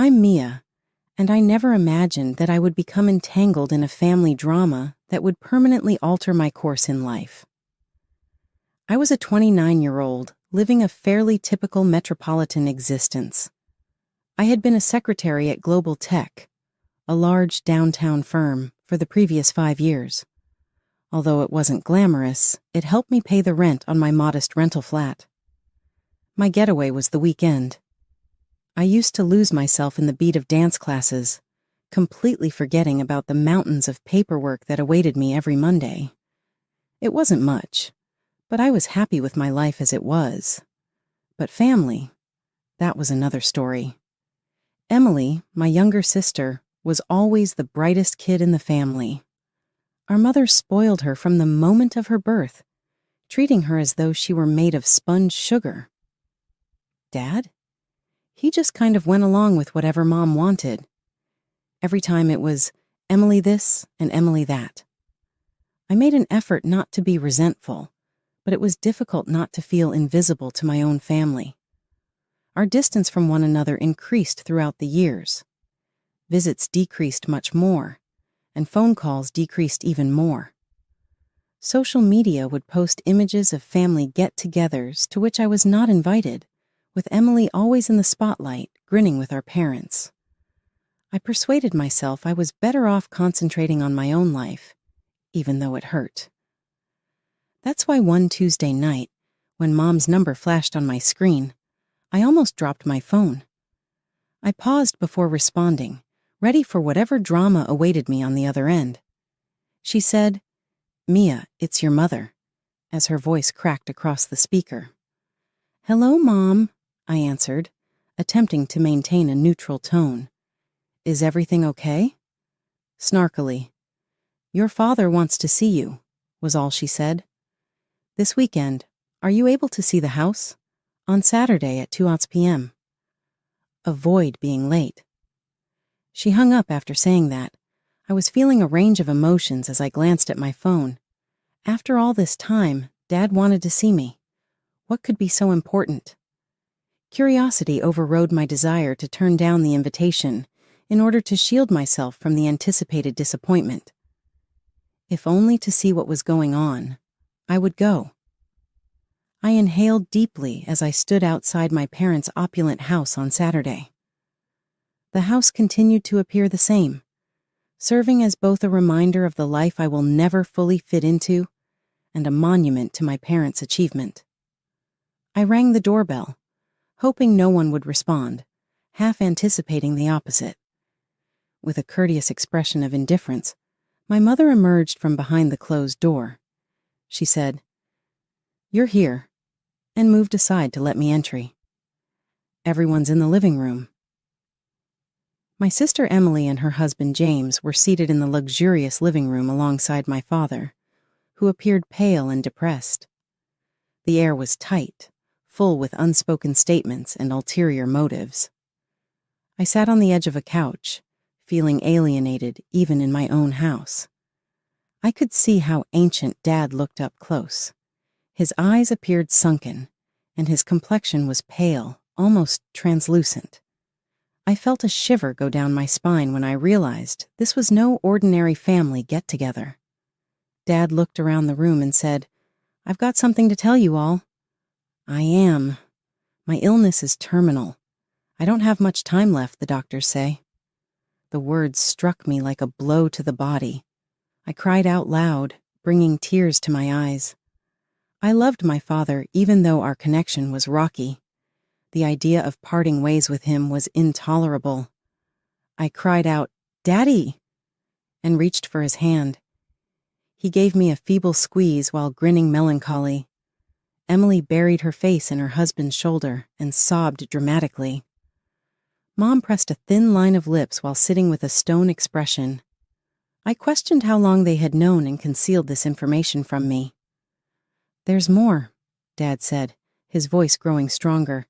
I'm Mia, and I never imagined that I would become entangled in a family drama that would permanently alter my course in life. I was a 29-year-old living a fairly typical metropolitan existence. I had been a secretary at Global Tech, a large downtown firm, for the previous 5 years. Although it wasn't glamorous, it helped me pay the rent on my modest rental flat. My getaway was the weekend. I used to lose myself in the beat of dance classes, completely forgetting about the mountains of paperwork that awaited me every Monday. It wasn't much, but I was happy with my life as it was. But family, that was another story. Emily, my younger sister, was always the brightest kid in the family. Our mother spoiled her from the moment of her birth, treating her as though she were made of sponge sugar. Dad? He just kind of went along with whatever Mom wanted. Every time it was Emily this and Emily that. I made an effort not to be resentful, but it was difficult not to feel invisible to my own family. Our distance from one another increased throughout the years. Visits decreased much more, and phone calls decreased even more. Social media would post images of family get-togethers to which I was not invited, with Emily always in the spotlight, grinning with our parents. I persuaded myself I was better off concentrating on my own life, even though it hurt. That's why one Tuesday night, when Mom's number flashed on my screen, I almost dropped my phone. I paused before responding, ready for whatever drama awaited me on the other end. She said, "Mia, it's your mother," as her voice cracked across the speaker. "Hello, Mom," I answered, attempting to maintain a neutral tone. "Is everything okay?" Snarkily, "Your father wants to see you," was all she said. "This weekend, are you able to see the house? On Saturday at 2 p.m. Avoid being late." She hung up after saying that. I was feeling a range of emotions as I glanced at my phone. After all this time, Dad wanted to see me. What could be so important? Curiosity overrode my desire to turn down the invitation in order to shield myself from the anticipated disappointment. If only to see what was going on, I would go. I inhaled deeply as I stood outside my parents' opulent house on Saturday. The house continued to appear the same, serving as both a reminder of the life I will never fully fit into and a monument to my parents' achievement. I rang the doorbell, hoping no one would respond, half anticipating the opposite. With a courteous expression of indifference, my mother emerged from behind the closed door. She said, "You're here," and moved aside to let me entry. "Everyone's in the living room." My sister Emily and her husband James were seated in the luxurious living room alongside my father, who appeared pale and depressed. The air was tight, full with unspoken statements and ulterior motives. I sat on the edge of a couch, feeling alienated even in my own house. I could see how ancient Dad looked up close. His eyes appeared sunken, and his complexion was pale, almost translucent. I felt a shiver go down my spine when I realized this was no ordinary family get-together. Dad looked around the room and said, "I've got something to tell you all." "I am. My illness is terminal. I don't have much time left, the doctors say." The words struck me like a blow to the body. I cried out loud, bringing tears to my eyes. I loved my father even though our connection was rocky. The idea of parting ways with him was intolerable. I cried out, "Daddy!" and reached for his hand. He gave me a feeble squeeze while grinning melancholy. Emily buried her face in her husband's shoulder and sobbed dramatically. Mom pressed a thin line of lips while sitting with a stone expression. I questioned how long they had known and concealed this information from me. "There's more," Dad said, his voice growing stronger.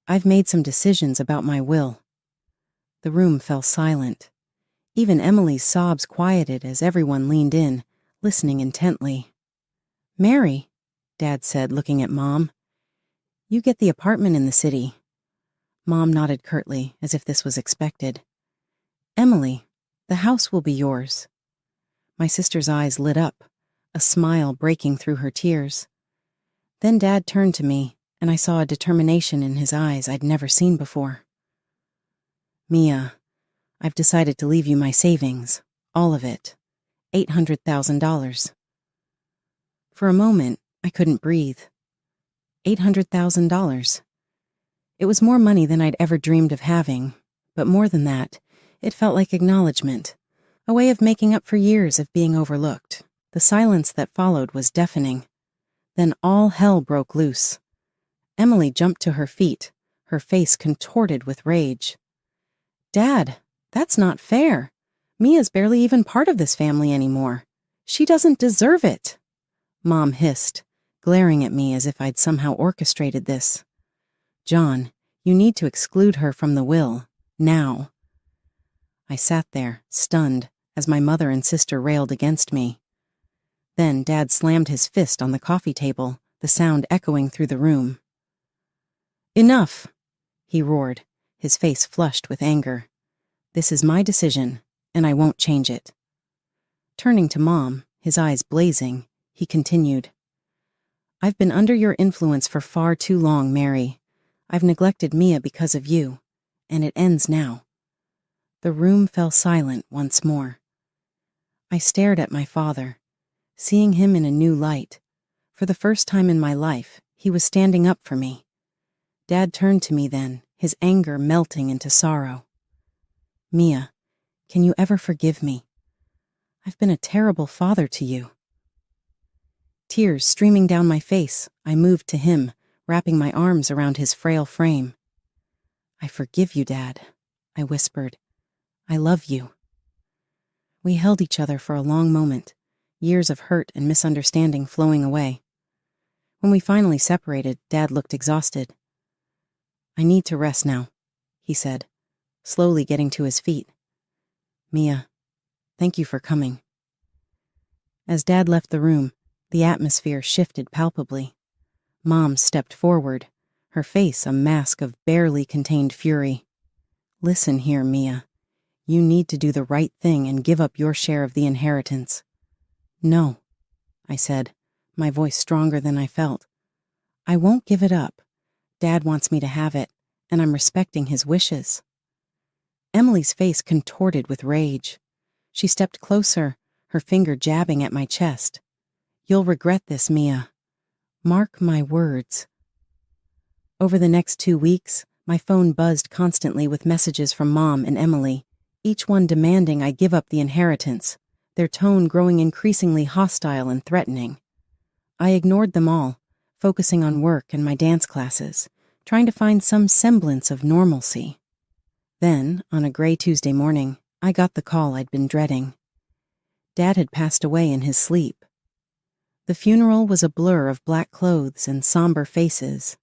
"I've made some decisions about my will." The room fell silent. Even Emily's sobs quieted as everyone leaned in, listening intently. "Mary," Dad said, looking at Mom, "you get the apartment in the city." Mom nodded curtly, as if this was expected. Emily, the house will be yours. My sister's eyes lit up, a smile breaking through her tears. Then Dad turned to me, and I saw a determination in his eyes I'd never seen before. Mia, I've decided to leave you my savings, all of it, $800,000. For a moment, I couldn't breathe. $800,000. It was more money than I'd ever dreamed of having, but more than that, it felt like acknowledgement, a way of making up for years of being overlooked. The silence that followed was deafening. Then all hell broke loose. Emily jumped to her feet, her face contorted with rage. Dad, that's not fair. Mia's barely even part of this family anymore. She doesn't deserve it. Mom hissed, glaring at me as if I'd somehow orchestrated this. John, you need to exclude her from the will, now. I sat there, stunned, as my mother and sister railed against me. Then Dad slammed his fist on the coffee table, the sound echoing through the room. Enough, he roared, his face flushed with anger. This is my decision, and I won't change it. Turning to Mom, his eyes blazing, he continued. I've been under your influence for far too long, Mary. I've neglected Mia because of you, and it ends now. The room fell silent once more. I stared at my father, seeing him in a new light. For the first time in my life, he was standing up for me. Dad turned to me then, his anger melting into sorrow. Mia, can you ever forgive me? I've been a terrible father to you. Tears streaming down my face, I moved to him, wrapping my arms around his frail frame. I forgive you, Dad, I whispered. I love you. We held each other for a long moment, years of hurt and misunderstanding flowing away. When we finally separated, Dad looked exhausted. I need to rest now, he said, slowly getting to his feet. Mia, thank you for coming. As Dad left the room, the atmosphere shifted palpably. Mom stepped forward, her face a mask of barely contained fury. Listen here, Mia. You need to do the right thing and give up your share of the inheritance. No, I said, my voice stronger than I felt. I won't give it up. Dad wants me to have it, and I'm respecting his wishes. Emily's face contorted with rage. She stepped closer, her finger jabbing at my chest. You'll regret this, Mia. Mark my words. Over the next 2 weeks, my phone buzzed constantly with messages from Mom and Emily, each one demanding I give up the inheritance, their tone growing increasingly hostile and threatening. I ignored them all, focusing on work and my dance classes, trying to find some semblance of normalcy. Then, on a gray Tuesday morning, I got the call I'd been dreading. Dad had passed away in his sleep. The funeral was a blur of black clothes and somber faces.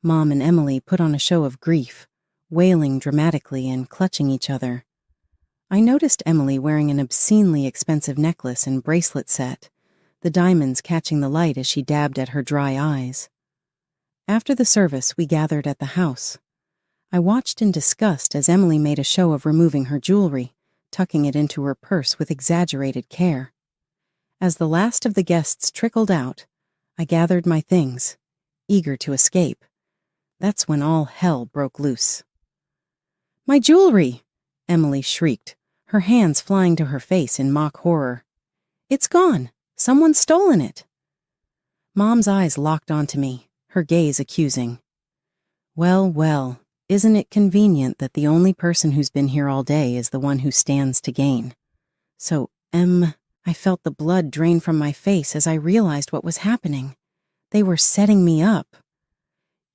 Mom and Emily put on a show of grief, wailing dramatically and clutching each other. I noticed Emily wearing an obscenely expensive necklace and bracelet set, the diamonds catching the light as she dabbed at her dry eyes. After the service, we gathered at the house. I watched in disgust as Emily made a show of removing her jewelry, tucking it into her purse with exaggerated care. As the last of the guests trickled out, I gathered my things, eager to escape. That's when all hell broke loose. My jewelry! Emily shrieked, her hands flying to her face in mock horror. It's gone! Someone's stolen it! Mom's eyes locked onto me, her gaze accusing. Well, well, isn't it convenient that the only person who's been here all day is the one who stands to gain? So, I felt the blood drain from my face as I realized what was happening. They were setting me up.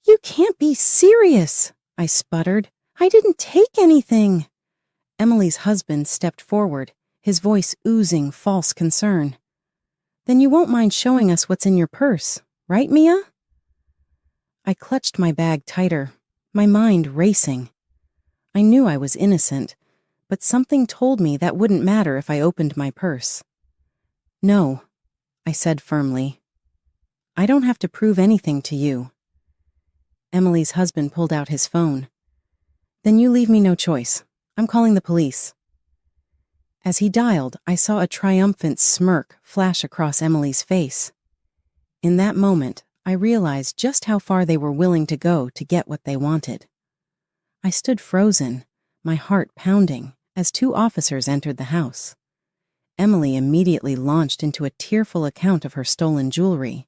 You can't be serious, I sputtered. I didn't take anything. Emily's husband stepped forward, his voice oozing false concern. Then you won't mind showing us what's in your purse, right, Mia? I clutched my bag tighter, my mind racing. I knew I was innocent, but something told me that wouldn't matter if I opened my purse. No, I said firmly. I don't have to prove anything to you. Emily's husband pulled out his phone, Then you leave me no choice. I'm calling the police. As he dialed, I saw a triumphant smirk flash across Emily's face. In that moment, I realized just how far they were willing to go to get what they wanted. I stood frozen, my heart pounding, as two officers entered the house. Emily immediately launched into a tearful account of her stolen jewelry,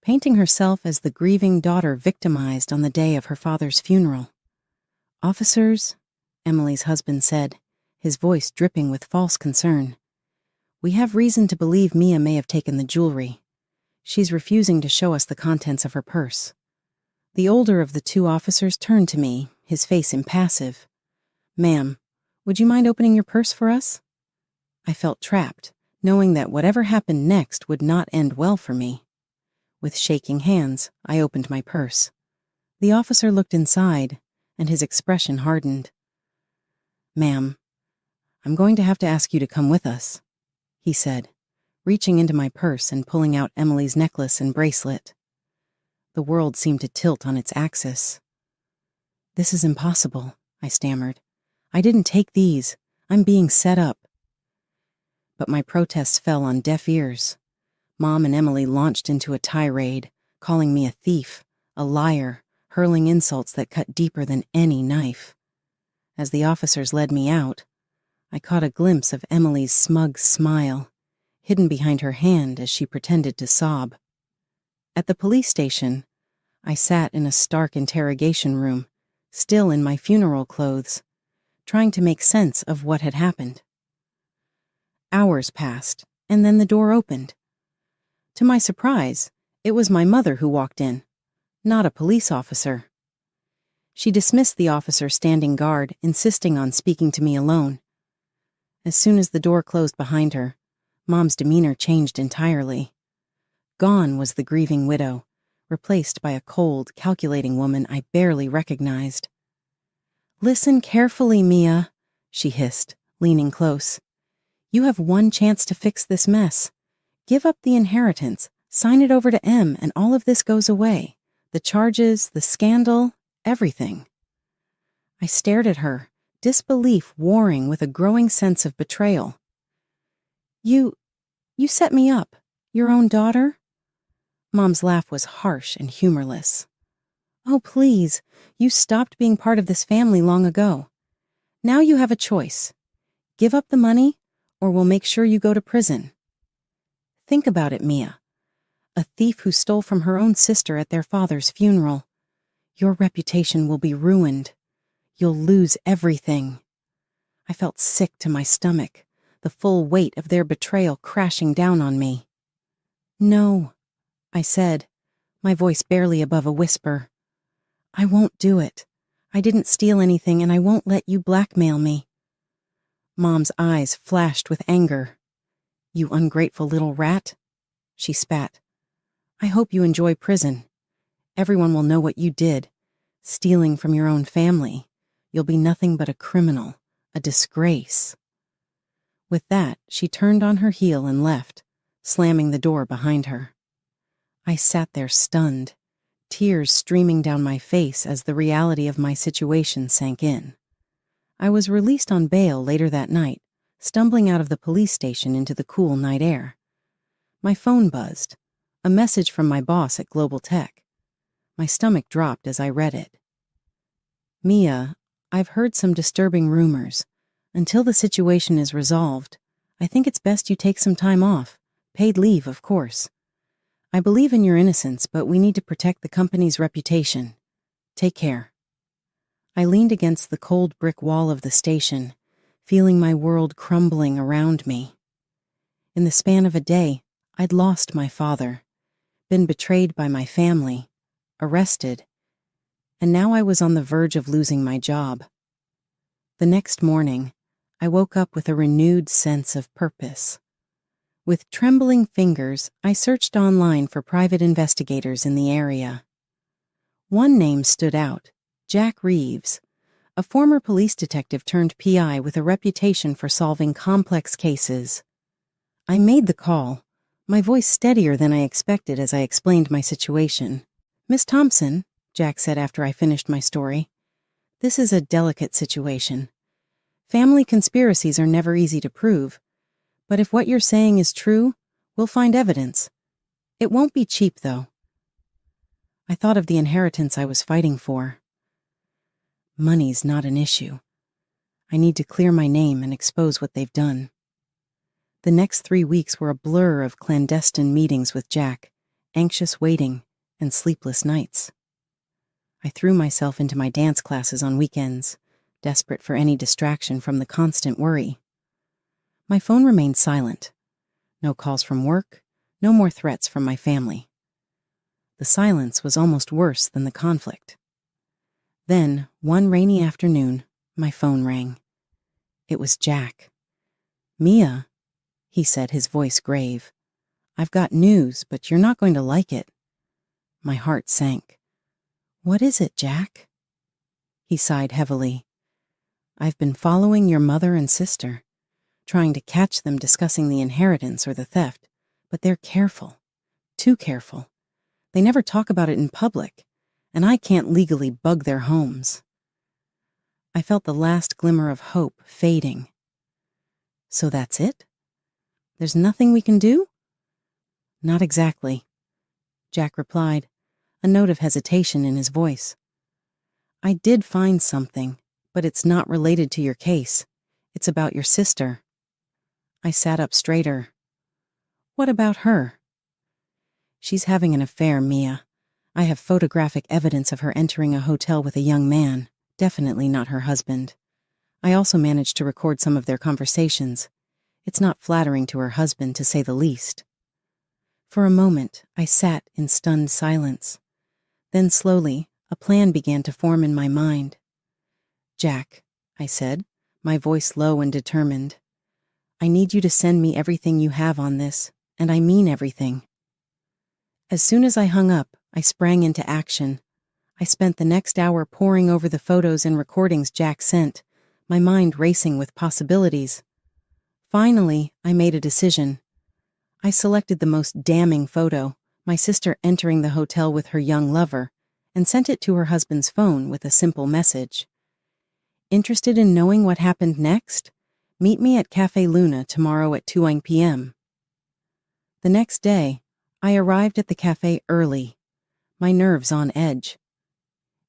painting herself as the grieving daughter victimized on the day of her father's funeral. "Officers," Emily's husband said, his voice dripping with false concern, "we have reason to believe Mia may have taken the jewelry. She's refusing to show us the contents of her purse." The older of the two officers turned to me, his face impassive. "Ma'am, would you mind opening your purse for us?" I felt trapped, knowing that whatever happened next would not end well for me. With shaking hands, I opened my purse. The officer looked inside, and his expression hardened. "Ma'am, I'm going to have to ask you to come with us," he said, reaching into my purse and pulling out Emily's necklace and bracelet. The world seemed to tilt on its axis. "This is impossible," I stammered. "I didn't take these. I'm being set up." But my protests fell on deaf ears. Mom and Emily launched into a tirade, calling me a thief, a liar, hurling insults that cut deeper than any knife. As the officers led me out, I caught a glimpse of Emily's smug smile, hidden behind her hand as she pretended to sob. At the police station, I sat in a stark interrogation room, still in my funeral clothes, trying to make sense of what had happened. Hours passed, and then the door opened. To my surprise, it was my mother who walked in, not a police officer. She dismissed the officer standing guard, insisting on speaking to me alone. As soon as the door closed behind her, Mom's demeanor changed entirely. Gone was the grieving widow, replaced by a cold, calculating woman I barely recognized. "Listen carefully, Mia," she hissed, leaning close. "You have one chance to fix this mess. Give up the inheritance, sign it over to M, and all of this goes away. The charges, the scandal, everything." I stared at her, disbelief warring with a growing sense of betrayal. You set me up, your own daughter?" Mom's laugh was harsh and humorless. "Oh, please, you stopped being part of this family long ago. Now you have a choice. Give up the money, or we'll make sure you go to prison." Think about it, Mia. A thief who stole from her own sister at their father's funeral. Your reputation will be ruined. You'll lose everything. I felt sick to my stomach, the full weight of their betrayal crashing down on me. "No," I said, my voice barely above a whisper. "I won't do it. I didn't steal anything, and I won't let you blackmail me." Mom's eyes flashed with anger. "You ungrateful little rat," she spat. "I hope you enjoy prison. Everyone will know what you did. Stealing from your own family. You'll be nothing but a criminal, a disgrace." With that, she turned on her heel and left, slamming the door behind her. I sat there stunned, tears streaming down my face as the reality of my situation sank in. I was released on bail later that night, stumbling out of the police station into the cool night air. My phone buzzed, a message from my boss at Global Tech. My stomach dropped as I read it. "Mia, I've heard some disturbing rumors. Until the situation is resolved, I think it's best you take some time off, paid leave, of course. I believe in your innocence, but we need to protect the company's reputation. Take care." I leaned against the cold brick wall of the station, feeling my world crumbling around me. In the span of a day, I'd lost my father, been betrayed by my family, arrested, and now I was on the verge of losing my job. The next morning, I woke up with a renewed sense of purpose. With trembling fingers, I searched online for private investigators in the area. One name stood out, Jack Reeves, a former police detective turned PI with a reputation for solving complex cases. I made the call, my voice steadier than I expected as I explained my situation. "Miss Thompson," Jack said after I finished my story, This is a delicate situation. Family conspiracies are never easy to prove, but if what you're saying is true, we'll find evidence. It won't be cheap, though. I thought of the inheritance I was fighting for. Money's not an issue. I need to clear my name and expose what they've done. The next 3 weeks were a blur of clandestine meetings with Jack, anxious waiting, and sleepless nights. I threw myself into my dance classes on weekends, desperate for any distraction from the constant worry. My phone remained silent. No calls from work, no more threats from my family. The silence was almost worse than the conflict. Then, one rainy afternoon, my phone rang. It was Jack. "Mia," he said, his voice grave. "I've got news, but you're not going to like it." My heart sank. "What is it, Jack?" He sighed heavily. "I've been following your mother and sister, trying to catch them discussing the inheritance or the theft, but they're careful. Too careful. They never talk about it in public, and I can't legally bug their homes." I felt the last glimmer of hope fading. "So that's it? There's nothing we can do?" "Not exactly," Jack replied, a note of hesitation in his voice. "I did find something, but it's not related to your case. It's about your sister." I sat up straighter. "What about her?" "She's having an affair, Mia. I have photographic evidence of her entering a hotel with a young man, definitely not her husband. I also managed to record some of their conversations. It's not flattering to her husband, to say the least." For a moment, I sat in stunned silence. Then slowly, a plan began to form in my mind. "Jack," I said, my voice low and determined, "I need you to send me everything you have on this, and I mean everything." As soon as I hung up, I sprang into action. I spent the next hour poring over the photos and recordings Jack sent, my mind racing with possibilities. Finally, I made a decision. I selected the most damning photo, my sister entering the hotel with her young lover, and sent it to her husband's phone with a simple message. "Interested in knowing what happened next? Meet me at Café Luna tomorrow at 2 p.m. The next day, I arrived at the cafe early, my nerves on edge.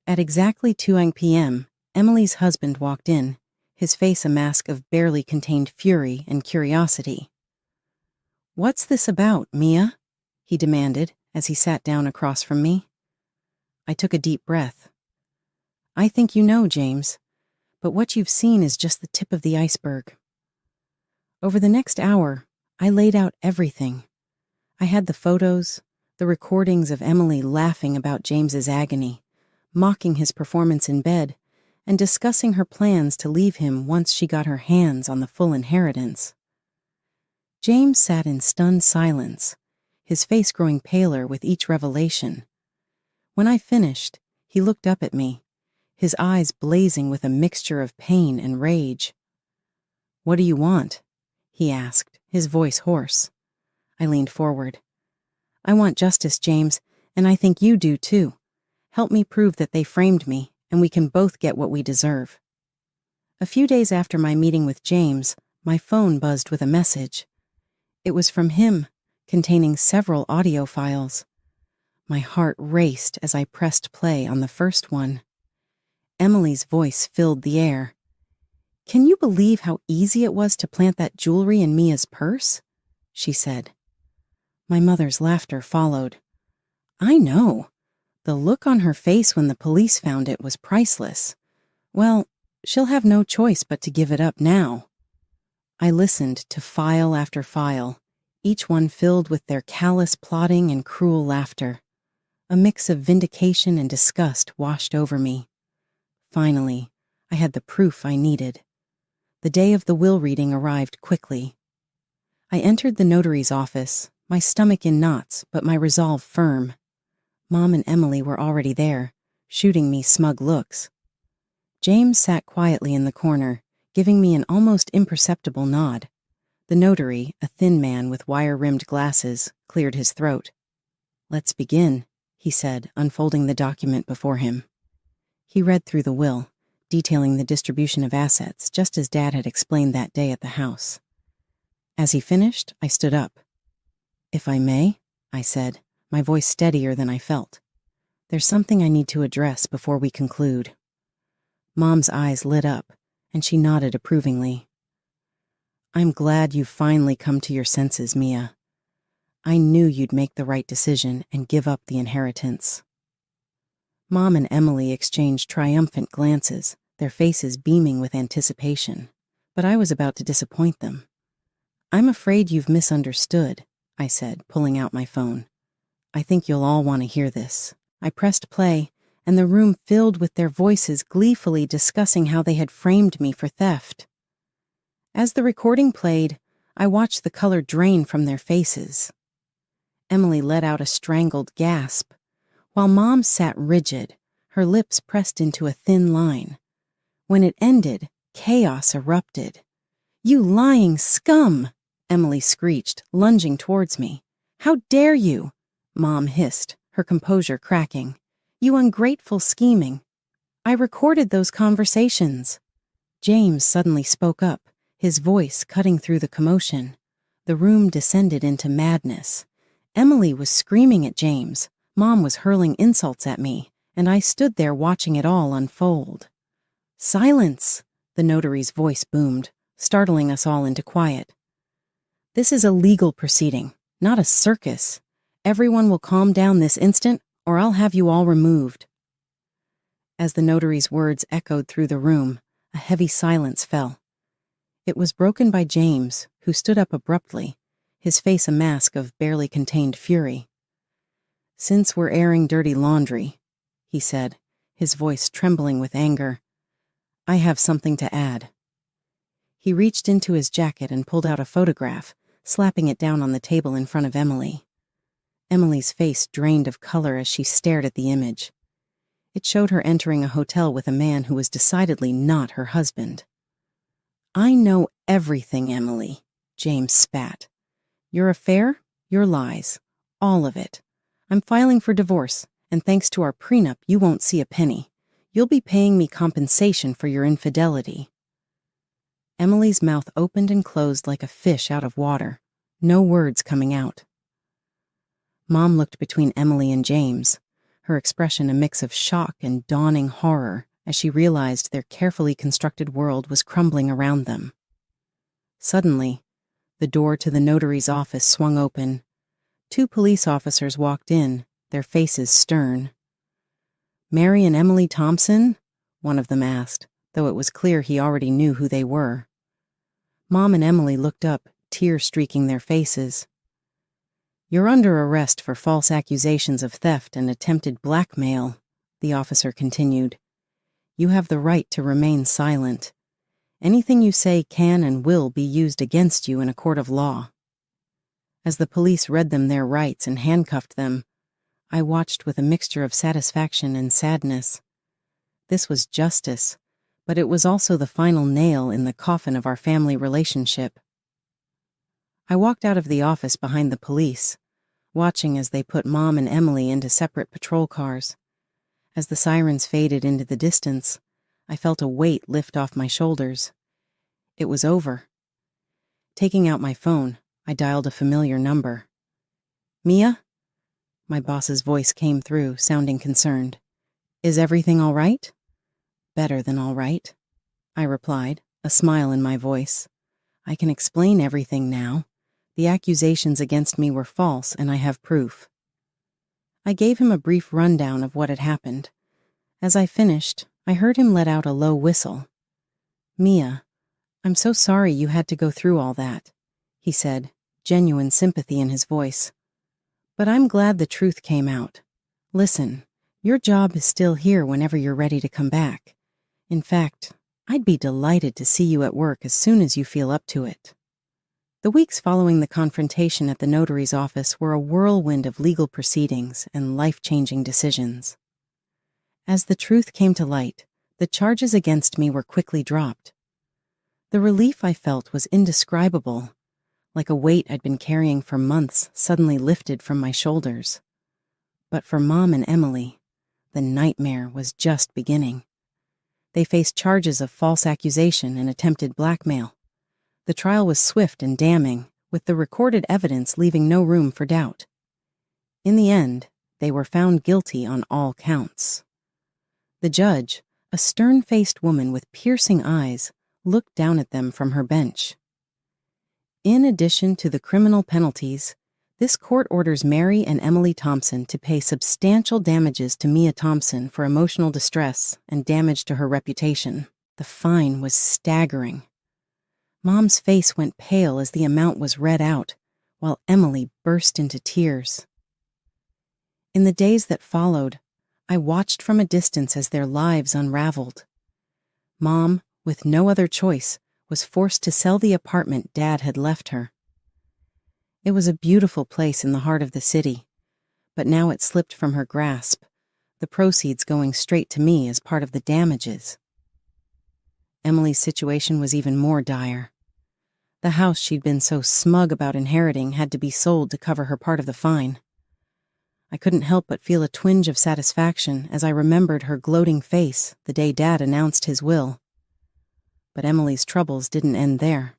At exactly 2 p.m., Emily's husband walked in, his face a mask of barely contained fury and curiosity. "What's this about, Mia?" he demanded as he sat down across from me. I took a deep breath. "I think you know, James, but what you've seen is just the tip of the iceberg." Over the next hour, I laid out everything. I had the photos, the recordings of Emily laughing about James's agony, mocking his performance in bed, and discussing her plans to leave him once she got her hands on the full inheritance. James sat in stunned silence, his face growing paler with each revelation. When I finished, he looked up at me, his eyes blazing with a mixture of pain and rage. "What do you want?" he asked, his voice hoarse. I leaned forward. "I want justice, James, and I think you do too. Help me prove that they framed me, and we can both get what we deserve." A few days after my meeting with James, my phone buzzed with a message. It was from him, containing several audio files. My heart raced as I pressed play on the first one. Emily's voice filled the air. "Can you believe how easy it was to plant that jewelry in Mia's purse?" she said. My mother's laughter followed. "I know. The look on her face when the police found it was priceless. Well, she'll have no choice but to give it up now." I listened to file after file, each one filled with their callous plotting and cruel laughter. A mix of vindication and disgust washed over me. Finally, I had the proof I needed. The day of the will reading arrived quickly. I entered the notary's office, my stomach in knots, but my resolve firm. Mom and Emily were already there, shooting me smug looks. James sat quietly in the corner, giving me an almost imperceptible nod. The notary, a thin man with wire-rimmed glasses, cleared his throat. "Let's begin," he said, unfolding the document before him. He read through the will, detailing the distribution of assets, just as Dad had explained that day at the house. As he finished, I stood up. "If I may," I said, my voice steadier than I felt. "There's something I need to address before we conclude." Mom's eyes lit up, and she nodded approvingly. "I'm glad you've finally come to your senses, Mia. I knew you'd make the right decision and give up the inheritance." Mom and Emily exchanged triumphant glances, their faces beaming with anticipation, but I was about to disappoint them. "I'm afraid you've misunderstood," I said, pulling out my phone. "I think you'll all want to hear this." I pressed play, and the room filled with their voices gleefully discussing how they had framed me for theft. As the recording played, I watched the color drain from their faces. Emily let out a strangled gasp, while Mom sat rigid, her lips pressed into a thin line. When it ended, chaos erupted. "You lying scum!" Emily screeched, lunging towards me. "How dare you?" Mom hissed, her composure cracking. "You ungrateful scheming. I recorded those conversations." James suddenly spoke up, his voice cutting through the commotion. The room descended into madness. Emily was screaming at James, Mom was hurling insults at me, and I stood there watching it all unfold. "Silence!" the notary's voice boomed, startling us all into quiet. "This is a legal proceeding, not a circus. Everyone will calm down this instant, or I'll have you all removed." As the notary's words echoed through the room, a heavy silence fell. It was broken by James, who stood up abruptly, his face a mask of barely contained fury. "Since we're airing dirty laundry," he said, his voice trembling with anger, "I have something to add." He reached into his jacket and pulled out a photograph, slapping it down on the table in front of Emily. Emily's face drained of color as she stared at the image. It showed her entering a hotel with a man who was decidedly not her husband. "I know everything, Emily," James spat. "Your affair, your lies, all of it. I'm filing for divorce, and thanks to our prenup, you won't see a penny. You'll be paying me compensation for your infidelity." Emily's mouth opened and closed like a fish out of water, no words coming out. Mom looked between Emily and James, her expression a mix of shock and dawning horror as she realized their carefully constructed world was crumbling around them. Suddenly, the door to the notary's office swung open. 2 police officers walked in, their faces stern. "Mary and Emily Thompson?" one of them asked, though it was clear he already knew who they were. Mom and Emily looked up, tears streaking their faces. "You're under arrest for false accusations of theft and attempted blackmail," the officer continued. "You have the right to remain silent. Anything you say can and will be used against you in a court of law." As the police read them their rights and handcuffed them, I watched with a mixture of satisfaction and sadness. This was justice, but it was also the final nail in the coffin of our family relationship. I walked out of the office behind the police, watching as they put Mom and Emily into separate patrol cars. As the sirens faded into the distance, I felt a weight lift off my shoulders. It was over. Taking out my phone, I dialed a familiar number. "Mia?" My boss's voice came through, sounding concerned. "Is everything all right?" "Better than all right," I replied, a smile in my voice. "I can explain everything now. The accusations against me were false, and I have proof." I gave him a brief rundown of what had happened. As I finished, I heard him let out a low whistle. "Mia, I'm so sorry you had to go through all that," he said, genuine sympathy in his voice. "But I'm glad the truth came out. Listen, your job is still here whenever you're ready to come back. In fact, I'd be delighted to see you at work as soon as you feel up to it." The weeks following the confrontation at the notary's office were a whirlwind of legal proceedings and life-changing decisions. As the truth came to light, the charges against me were quickly dropped. The relief I felt was indescribable, like a weight I'd been carrying for months suddenly lifted from my shoulders. But for Mom and Emily, the nightmare was just beginning. They faced charges of false accusation and attempted blackmail. The trial was swift and damning, with the recorded evidence leaving no room for doubt. In the end, they were found guilty on all counts. The judge, a stern-faced woman with piercing eyes, looked down at them from her bench. In addition to the criminal penalties, this court orders Mary and Emily Thompson to pay substantial damages to Mia Thompson for emotional distress and damage to her reputation. The fine was staggering. Mom's face went pale as the amount was read out, while Emily burst into tears. In the days that followed, I watched from a distance as their lives unraveled. Mom, with no other choice, was forced to sell the apartment Dad had left her. It was a beautiful place in the heart of the city, but now it slipped from her grasp, the proceeds going straight to me as part of the damages. Emily's situation was even more dire. The house she'd been so smug about inheriting had to be sold to cover her part of the fine. I couldn't help but feel a twinge of satisfaction as I remembered her gloating face the day Dad announced his will. But Emily's troubles didn't end there.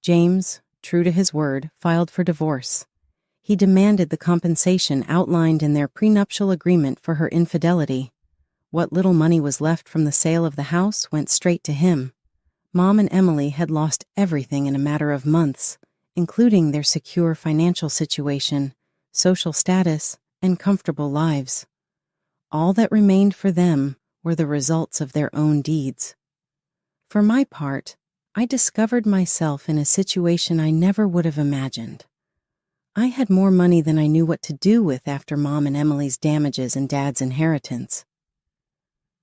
James, true to his word, filed for divorce. He demanded the compensation outlined in their prenuptial agreement for her infidelity. What little money was left from the sale of the house went straight to him. Mom and Emily had lost everything in a matter of months, including their secure financial situation, social status, and comfortable lives. All that remained for them were the results of their own deeds. For my part, I discovered myself in a situation I never would have imagined. I had more money than I knew what to do with after Mom and Emily's damages and Dad's inheritance.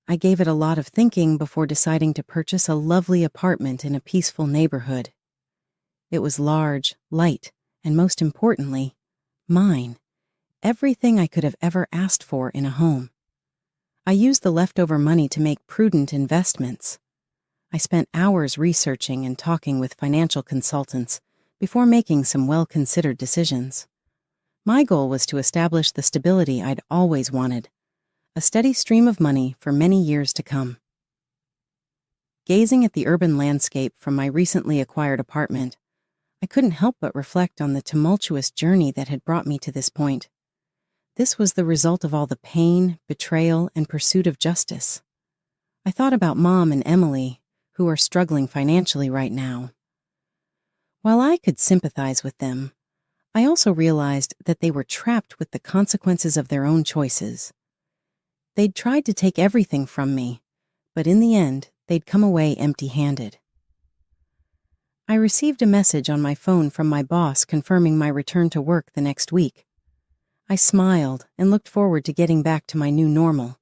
I gave it a lot of thinking before deciding to purchase a lovely apartment in a peaceful neighborhood. It was large, light, and most importantly, mine. Everything I could have ever asked for in a home. I used the leftover money to make prudent investments. I spent hours researching and talking with financial consultants before making some well-considered decisions. My goal was to establish the stability I'd always wanted, a steady stream of money for many years to come. Gazing at the urban landscape from my recently acquired apartment, I couldn't help but reflect on the tumultuous journey that had brought me to this point. This was the result of all the pain, betrayal, and pursuit of justice. I thought about Mom and Emily, who are struggling financially right now. While I could sympathize with them, I also realized that they were trapped with the consequences of their own choices. They'd tried to take everything from me, but in the end, they'd come away empty-handed. I received a message on my phone from my boss confirming my return to work the next week. I smiled and looked forward to getting back to my new normal,